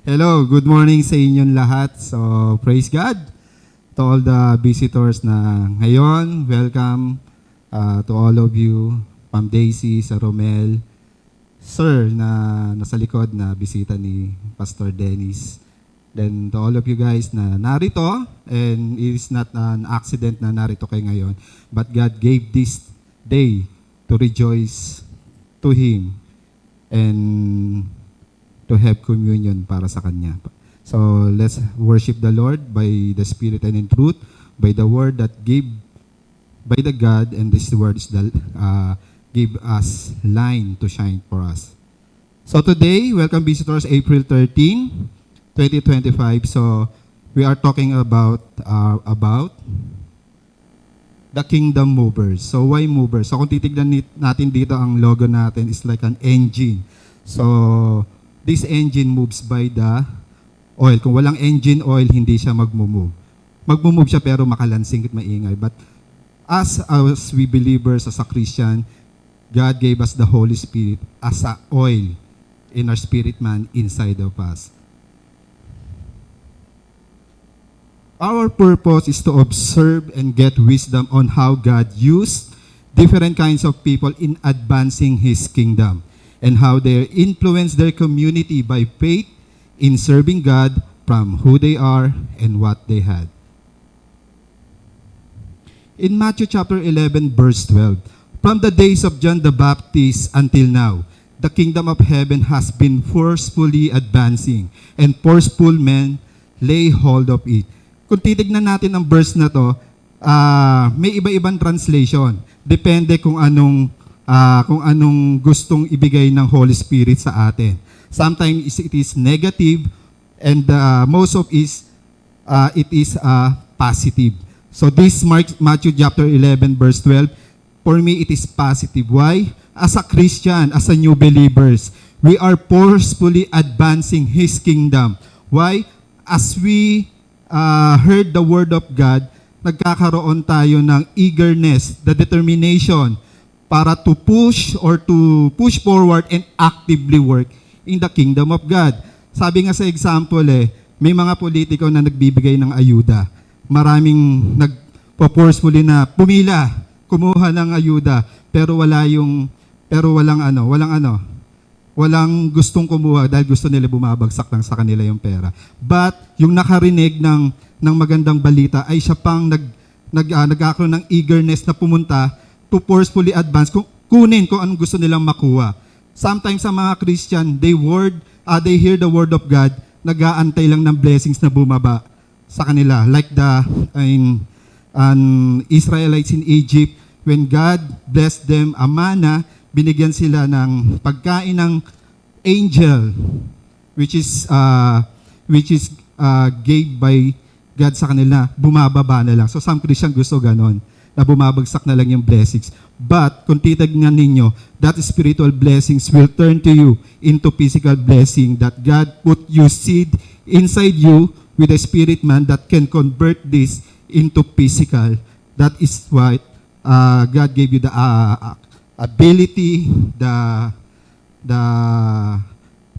Hello, good morning sa inyong lahat. So, praise God to all the visitors na ngayon. Welcome to all of you, Ma'am Daisy, sa Romel, Sir na nasa likod na bisita ni Pastor Dennis. Then to all of you guys na narito, and it is not an accident na narito kayo ngayon, but God gave this day to rejoice to Him and to have communion para sa Kanya. So let's worship the Lord by the Spirit and in truth, by the word that gave by the God, and this word is the give us line to shine for us. So today, welcome visitors, April 13, 2025. So we are talking about the kingdom movers. So why movers? So kung titignan natin dito, ang logo natin is like an engine. So this engine moves by the oil. Kung walang engine oil, hindi siya magmumove. Magmumove siya pero makalansing at maingay. But as we believers, as a Christian, God gave us the Holy Spirit as a oil in our spirit man inside of us. Our purpose is to observe and get wisdom on how God used different kinds of people in advancing His kingdom, and how they influence their community by faith in serving God from who they are and what they had. In Matthew chapter 11, verse 12, from the days of John the Baptist until now, the kingdom of heaven has been forcefully advancing, and forceful men lay hold of it. Kung titignan natin ang verse na to, may iba-ibang translation. Depende kung anong gustong ibigay ng Holy Spirit sa atin. Sometimes it is negative, and most of it is positive. So this Matthew chapter 11 verse 12, for me it is positive. Why? As a Christian, as a new believers, we are forcefully advancing His kingdom. Why? As we heard the word of God, nagkakaroon tayo ng eagerness, the determination, para to push forward and actively work in the kingdom of God. Sabi nga sa example may mga politiko na nagbibigay ng ayuda. Maraming nagpo-forcefully na pumila, kumuha ng ayuda, pero walang gustong kumuha dahil gusto nila bumabagsak lang sa kanila yung pera. But yung nakarinig ng magandang balita ay siya pang nagkakaroon ng eagerness na pumunta to forcefully advance, kunin kung anong gusto nilang makuha. Sometimes sa mga Christian, they hear the word of God, nag-aantay lang ng blessings na bumaba sa kanila. Like the Israelites in Egypt, when God blessed them a manna, binigyan sila ng pagkain ng angel, which is gave by God sa kanila, bumababa na lang. So some Christian gusto ganon, na bumabagsak na lang yung blessings. But kung titignan ninyo, that spiritual blessings will turn to you into physical blessing, that God put you seed inside you with a spirit man that can convert this into physical. That is why God gave you the ability, the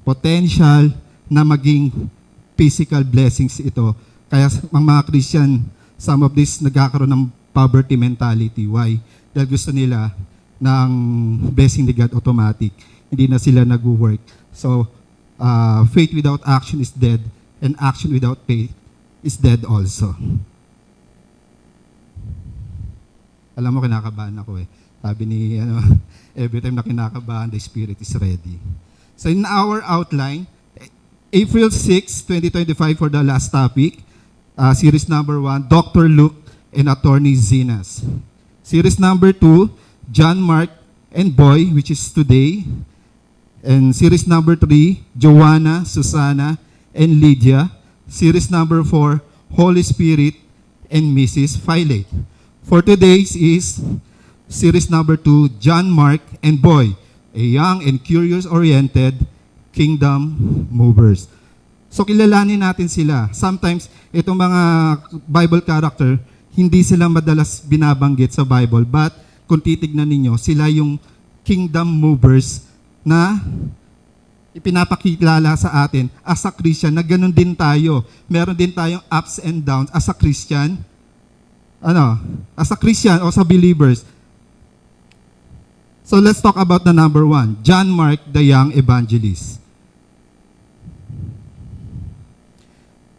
potential na maging physical blessings ito. Kaya ang mga Christian, some of this nagkakaroon ng poverty mentality. Why? Dahil gusto nila ng blessing ni God automatic. Hindi na sila nag-work. So, faith without action is dead, and action without faith is dead also. Alam mo, kinakabahan ako Sabi ni, every time na kinakabahan, the Spirit is ready. So in our outline, April 6, 2025 for the last topic, series number 1, Dr. Luke and Attorney Zenas. Series number 2, John, Mark, and Boy, which is today. And series number 3, Joanna, Susana, and Lydia. Series number 4, Holy Spirit, and Mrs. Philate. For today's is series number 2, John, Mark, and Boy, a young and curious-oriented kingdom movers. So kilalanin natin sila. Sometimes, itong mga Bible character, hindi sila madalas binabanggit sa Bible, but kung titignan ninyo, sila yung kingdom movers na ipinapakilala sa atin as a Christian na ganun din tayo. Meron din tayong ups and downs as a Christian. As a Christian o sa believers. So let's talk about the number 1, John Mark, the young evangelist.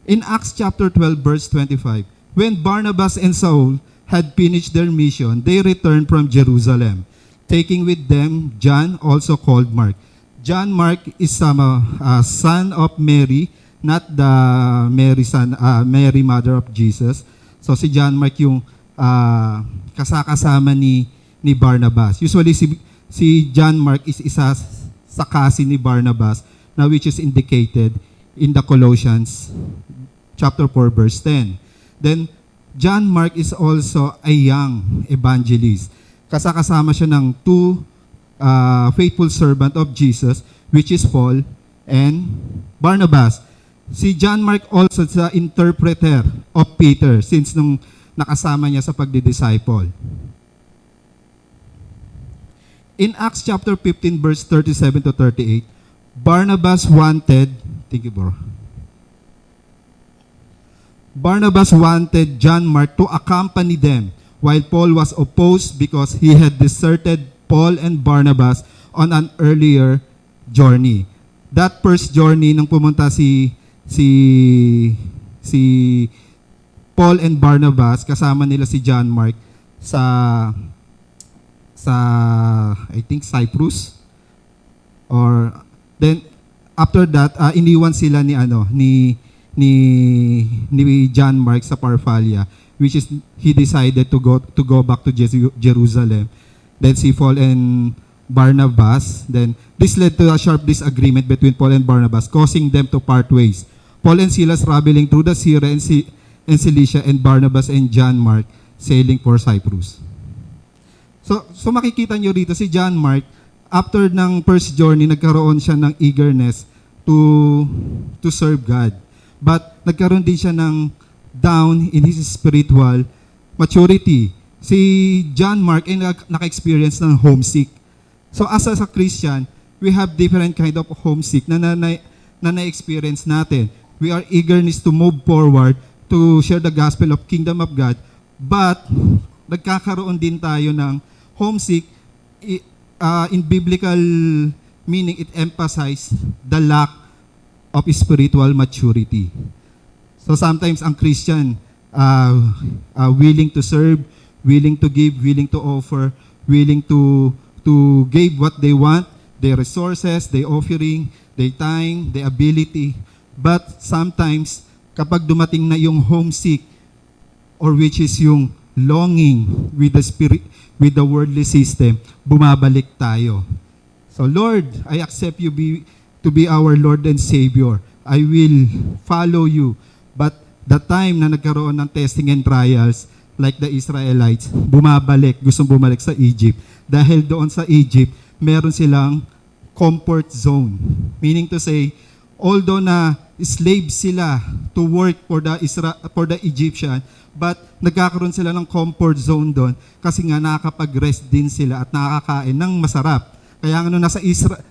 In Acts chapter 12, verse 25, when Barnabas and Saul had finished their mission, they returned from Jerusalem, taking with them John, also called Mark. John Mark is a son of Mary, not the Mary mother of Jesus. So si John Mark yung kasama ni Barnabas. Usually si John Mark is isa sa cousin ni Barnabas, na which is indicated in the Colossians chapter 4 verse 10. Then John Mark is also a young evangelist. Kasama siya ng two faithful servant of Jesus, which is Paul and Barnabas. Si John Mark also is the interpreter of Peter since nung nakasama niya sa pagdi-disciple. In Acts chapter 15 verse 37 to 38, Barnabas wanted John Mark to accompany them, while Paul was opposed because he had deserted Paul and Barnabas on an earlier journey. That first journey nung pumunta si Paul and Barnabas, kasama nila si John Mark sa I think Cyprus, or then after that iniwan sila ni John Mark sa Parphalia, which is he decided to go back to Jerusalem. Then si Paul and Barnabas, then this led to a sharp disagreement between Paul and Barnabas, causing them to part ways. Paul and Silas traveling through the Syria and Cilicia, and Barnabas and John Mark sailing for Cyprus. So makikita nyo rito si John Mark, after ng first journey, nagkaroon siya ng eagerness to serve God. But nagkaroon din siya ng down in his spiritual maturity. Si John Mark ay naka-experience ng homesick. So as a Christian, we have different kind of homesick na na-experience natin. We are eagerness to move forward to share the gospel of kingdom of God, but nagkakaroon din tayo ng homesick. In biblical meaning, it emphasizes the lack of spiritual maturity. So sometimes ang Christian willing to serve, willing to give, willing to offer, willing to give what they want, their resources, their offering, their time, their ability. But sometimes, kapag dumating na yung homesick, or which is yung longing with the spirit, with the worldly system, bumabalik tayo. So Lord, I accept you to be our Lord and Savior. I will follow you. But the time na nagkaroon ng testing and trials, like the Israelites, gustong bumalik sa Egypt. Dahil doon sa Egypt, meron silang comfort zone. Meaning to say, although na slaves sila to work for the Egyptian, but nagkakaroon sila ng comfort zone doon kasi nga nakakapag-rest din sila at nakakain ng masarap. Kaya nga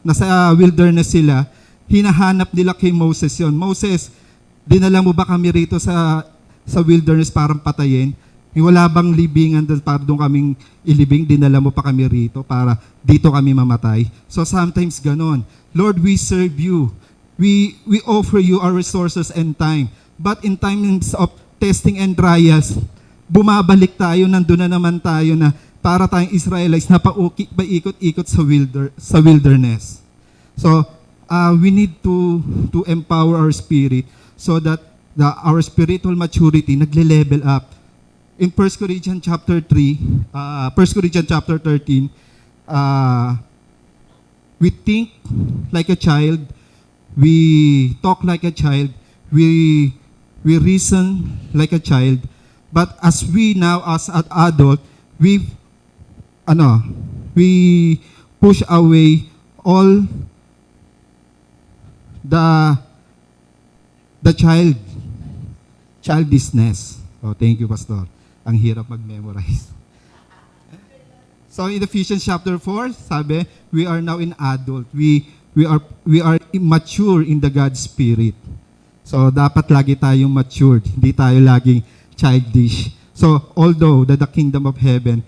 nasa wilderness sila, hinahanap nila kay Moses yon. Moses, dinala mo ba kami rito sa wilderness parang patayin? Wala bang libingan doon para doon kaming ilibing? Dinala mo pa kami rito para dito kami mamatay? So sometimes ganon. Lord, we serve you. We offer you our resources and time. But in times of testing and trials, bumabalik tayo, nandun na naman tayo na para tayong Israelites na paikot-ikot sa wilderness. So, we need to empower our spirit so that our spiritual maturity nagle-level up. In 1 Corinthians chapter 13, we think like a child, we talk like a child, we reason like a child, but as we now as an adult, we push away all the childishness. Oh, thank you, Pastor. Ang hirap mag-memorize. So in Ephesians chapter 4, sabi, we are now in adult. We we are immature in the God Spirit. So dapat lagi tayong matured, hindi tayo laging childish. So although the kingdom of heaven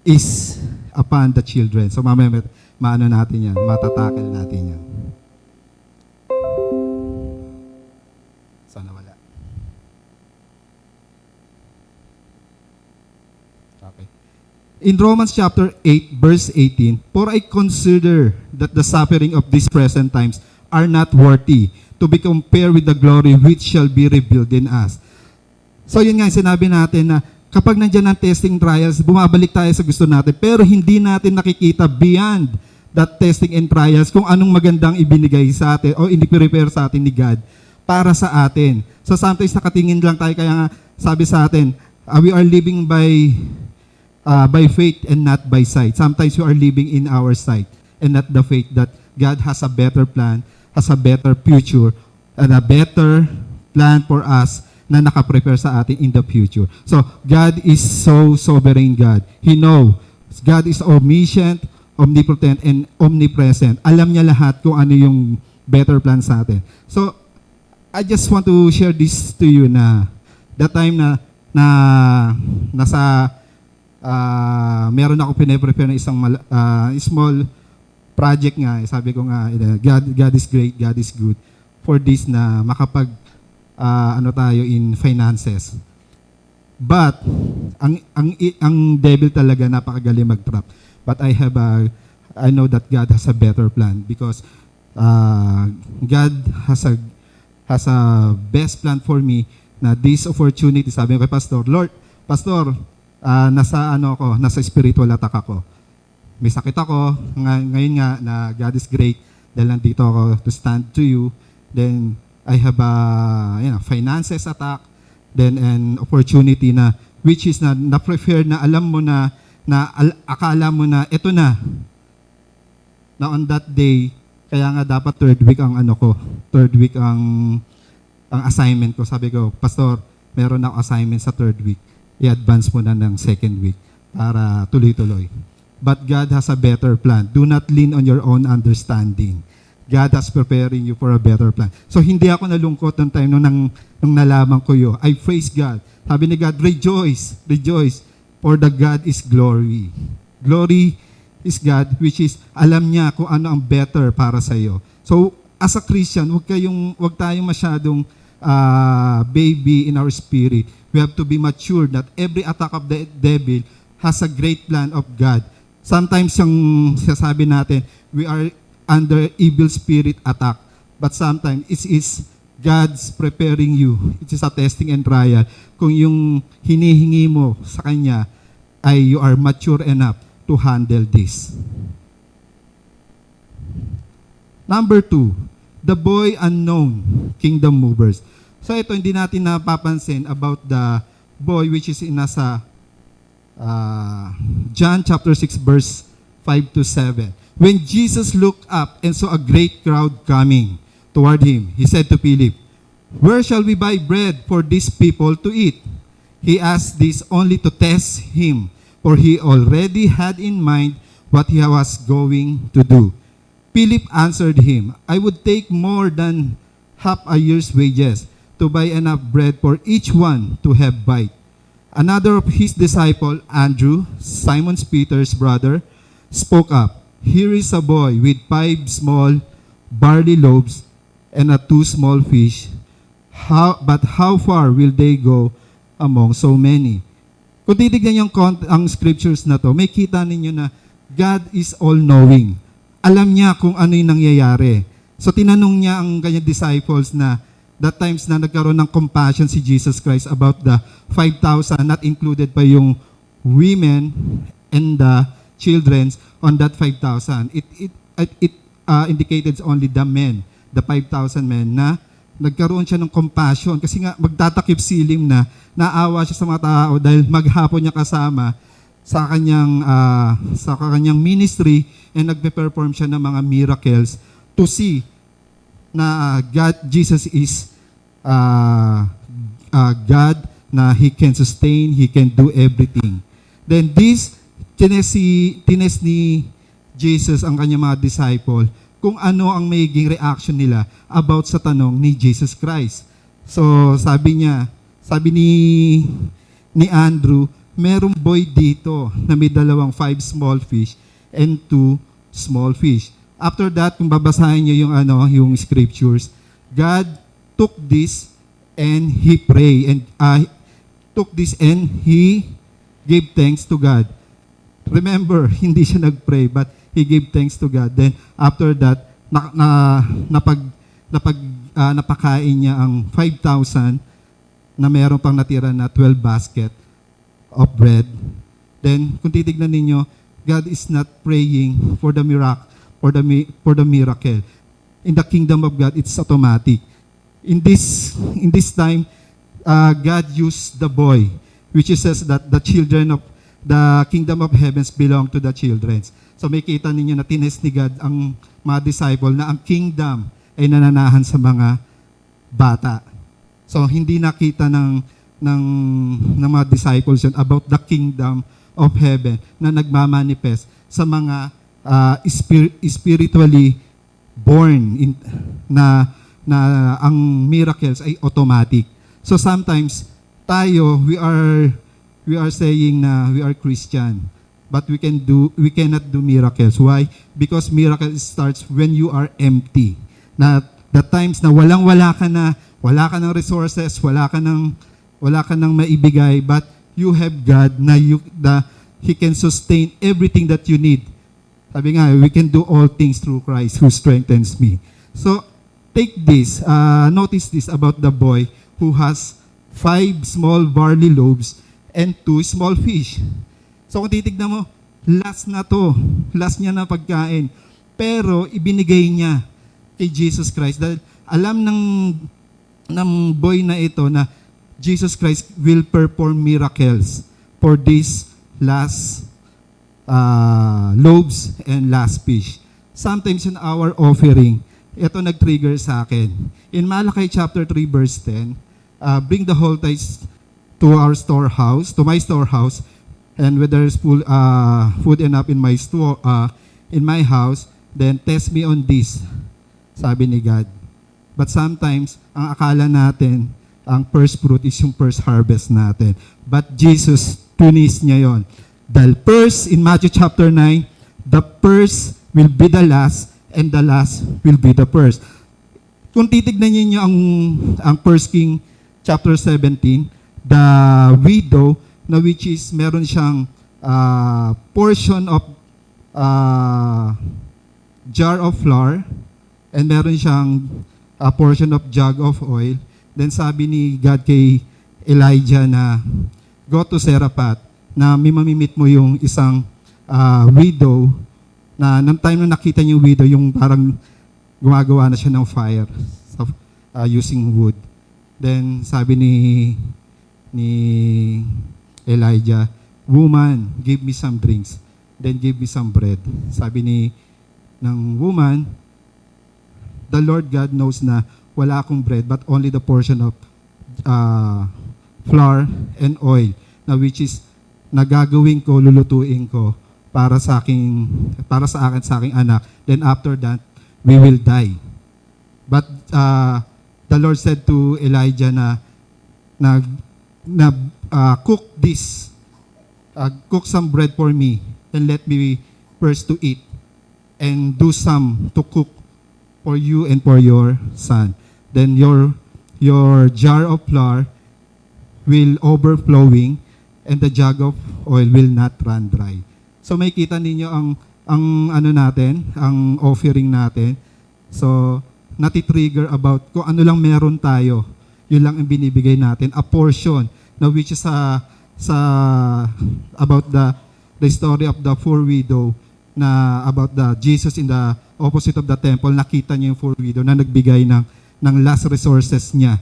is upon the children. So mamaya maano natin yan, matatakil natin yan. Sana wala. Okay. In Romans chapter 8, verse 18, "For I consider that the suffering of these present times are not worthy to be compared with the glory which shall be revealed in us." So yun nga, sinabi natin na kapag nandiyan ang testing trials, bumabalik tayo sa gusto natin, pero hindi natin nakikita beyond that testing and trials kung anong magandang ibinigay sa atin o ini-prepare sa atin ni God para sa atin. So sometimes nakatingin lang tayo, kaya nga sabi sa atin, we are living by faith and not by sight. Sometimes we are living in our sight and not the faith that God has a better plan, has a better future, and a better plan for us na nakaprepare sa atin in the future. So, God is so sovereign God. He knows. God is omniscient, omnipotent, and omnipresent. Alam niya lahat kung ano yung better plan sa atin. So, I just want to share this to you na that time na nasa meron ako pine-prepare na isang small project nga. Sabi ko nga, God is great, God is good. For this na makapag tayo in finances. But ang devil talaga napakagaling mag-trap. But I know that God has a better plan because God has a best plan for me na this opportunity. Sabi ko kay Pastor, Lord, Pastor, nasa spiritual attack ako. May sakit ako. Ngayon nga na God is great dahil nandito ako to stand to you. Then I have finances attack, then an opportunity na which is na-prefer na alam mo na akala mo na ito na on that day. Kaya nga dapat third week ang assignment ko. Sabi ko, Pastor, meron ako assignment sa third week. I-advance mo na ng second week para tuloy-tuloy. But God has a better plan. Do not lean on your own understanding. God has preparing you for a better plan. So hindi ako nalungkot ng time nung nalaman ko yun. I praise God. Sabi ni God, rejoice, rejoice, for the God is glory. Glory is God, which is alam niya kung ano ang better para sa iyo. So as a Christian, wag tayong masyadong baby in our spirit. We have to be mature that every attack of the devil has a great plan of God. Sometimes yung sasabi natin, we are under evil spirit attack. But sometimes it is God's preparing you. It is a testing and trial. Kung yung hinihingi mo sa Kanya ay you are mature enough to handle this. Number 2, the boy unknown, kingdom movers. So ito, hindi natin napapansin about the boy which is in nasa John chapter 6 verse 5 to 7. When Jesus looked up and saw a great crowd coming toward him, he said to Philip, "Where shall we buy bread for these people to eat?" He asked this only to test him, for he already had in mind what he was going to do. Philip answered him, "I would take more than half a year's wages to buy enough bread for each one to have bite." Another of his disciples, Andrew, Simon Peter's brother, spoke up. "Here is a boy with 5 small barley loaves and 2 small fish. But how far will they go among so many?" Kung titignan ang scriptures na to, may kita ninyo na God is all-knowing. Alam niya kung ano yung nangyayari. So tinanong niya ang kanyang disciples na that times na nagkaroon ng compassion si Jesus Christ about the 5,000, not included pa yung women and the children on that 5,000. It indicated only the men, the 5,000 men na nagkaroon siya ng compassion kasi nga magtatakip silim na naawa siya sa mga tao dahil maghapon niya kasama sa kanyang ministry and nagpe-perform siya ng mga miracles to see na Jesus is God na He can sustain, He can do everything. Then tines ni Jesus ang kanyang mga disciple kung ano ang magiging reaction nila about sa tanong ni Jesus Christ. So, sabi ni Andrew, merong boy dito na may 5 small fish and 2 small fish. After that, kung babasahin niyo yung scriptures, God took this and he prayed and took this and he gave thanks to God. Remember, hindi siya nag-pray but he gave thanks to God. Then after that, napakain niya ang 5,000 na meron pang natira na 12 basket of bread. Then kung titignan ninyo, God is not praying for the miracle for the miracle. In the kingdom of God, it's automatic. In this time, God used the boy, which is says that the children of the kingdom of heavens belong to the children. So may kita ninyo na tinest ni God ang mga disciple na ang kingdom ay nananahan sa mga bata. So hindi nakita ng mga disciples yun about the kingdom of heaven na nagmamanifest sa mga spiritually born na ang miracles ay automatic. So sometimes tayo we are saying na we are Christian, but we cannot do miracles. Why? Because miracle starts when you are empty. Na the times na wala ka ng resources, wala ka ng maibigay, but you have God na He can sustain everything that you need. Sabi nga, we can do all things through Christ who strengthens me. So, notice this about the boy who has 5 small barley loaves and 2 small fish. So, kung titignan mo, last niya na pagkain. Pero, ibinigay niya kay Jesus Christ. Dahil alam ng boy na ito na Jesus Christ will perform miracles for these last loaves and last fish. Sometimes in our offering, ito nag-trigger sa akin. In Malachi chapter 3 verse 10, bring the whole tithes to our storehouse, to my storehouse, and whether there's food enough in my house, then test me on this, sabi ni God. But sometimes, ang akala natin, ang first fruit is yung first harvest natin. But Jesus, tunis niya yon. The first, in Matthew chapter 9, the first will be the last, and the last will be the first. Kung titignan niyo ang 1 King chapter 17, the widow, na which is meron siyang portion of jar of flour, and meron siyang a portion of jug of oil. Then sabi ni God kay Elijah na, go to Zarephath, na mamimit mo yung isang widow, na nang time na nakita niyo yung widow, yung parang gumagawa na siya ng fire using wood. Then sabi ni Elijah, woman, give me some drinks, then give me some bread. Sabi ng woman, the Lord God knows na wala akong bread, but only the portion of flour and oil, na which is nagagawin ko, lulutuin ko para sa akin, sa aking anak. Then after that, we will die. But the Lord said to Elijah cook this, cook some bread for me, and let me first to eat, and do some to cook for you and for your son. Then your jar of flour will overflowing, and the jug of oil will not run dry. So may kita ninyo ang offering natin. So nati-trigger about kung ano lang meron tayo, yun lang ang binibigay natin, a portion, na which is about the story of the poor widow, na about the Jesus in the opposite of the temple. Nakita niyo yung poor widow na nagbigay ng last resources niya.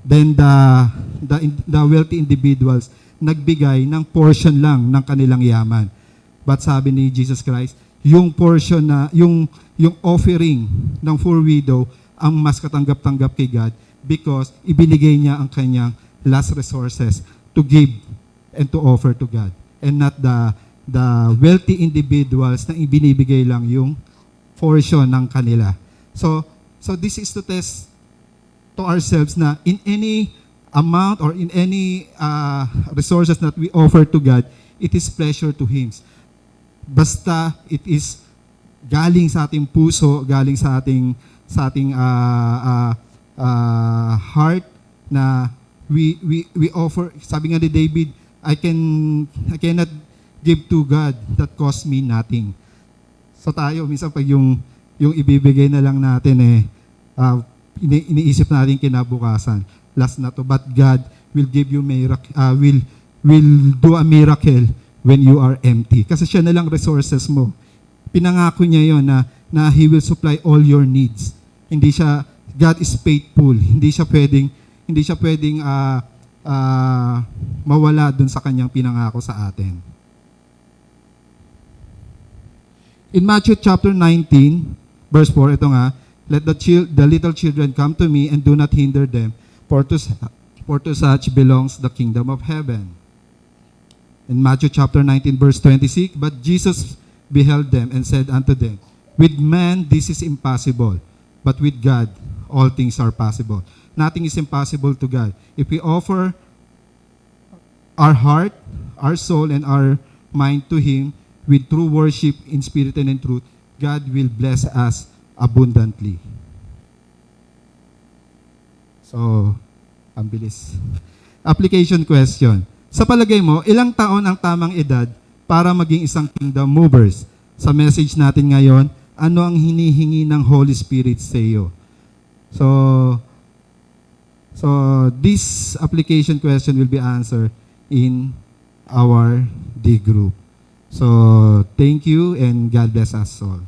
Then the wealthy individuals nagbigay ng portion lang ng kanilang yaman. But sabi ni Jesus Christ, yung portion na, yung offering ng poor widow ang mas katanggap-tanggap kay God, because ibinigay niya ang kanyang last resources to give and to offer to God. And not the wealthy individuals na ibinibigay lang yung portion ng kanila. So this is to test to ourselves na in any amount or in any resources that we offer to God, it is pleasure to Him. Basta it is galing sa ating puso, galing sa ating heart na we offer. Sabi nga ni David, I cannot give to God that cost me nothing. So tayo minsan pag yung ibibigay na lang natin iniisip natin kinabukasan, last na to, but God will give you will do a miracle when you are empty. Kasi siya na lang resources mo. Pinangako niya yon na He will supply all your needs. God is faithful. Hindi siya pwedeng mawala dun sa kanyang pinangako sa atin. In Matthew chapter 19, verse 4, ito nga, let the little children come to me and do not hinder them, for to such belongs the kingdom of heaven. In Matthew chapter 19, verse 26, but Jesus beheld them and said unto them, with man this is impossible, but with God all things are possible. Nothing is impossible to God. If we offer our heart, our soul, and our mind to Him with true worship in spirit and in truth, God will bless us abundantly. So, ang bilis. Application question. Sa palagay mo, ilang taon ang tamang edad para maging isang kingdom movers? Sa message natin ngayon, ano ang hinihingi ng Holy Spirit sa iyo? So this application question will be answered in our D group. So, thank you and God bless us all.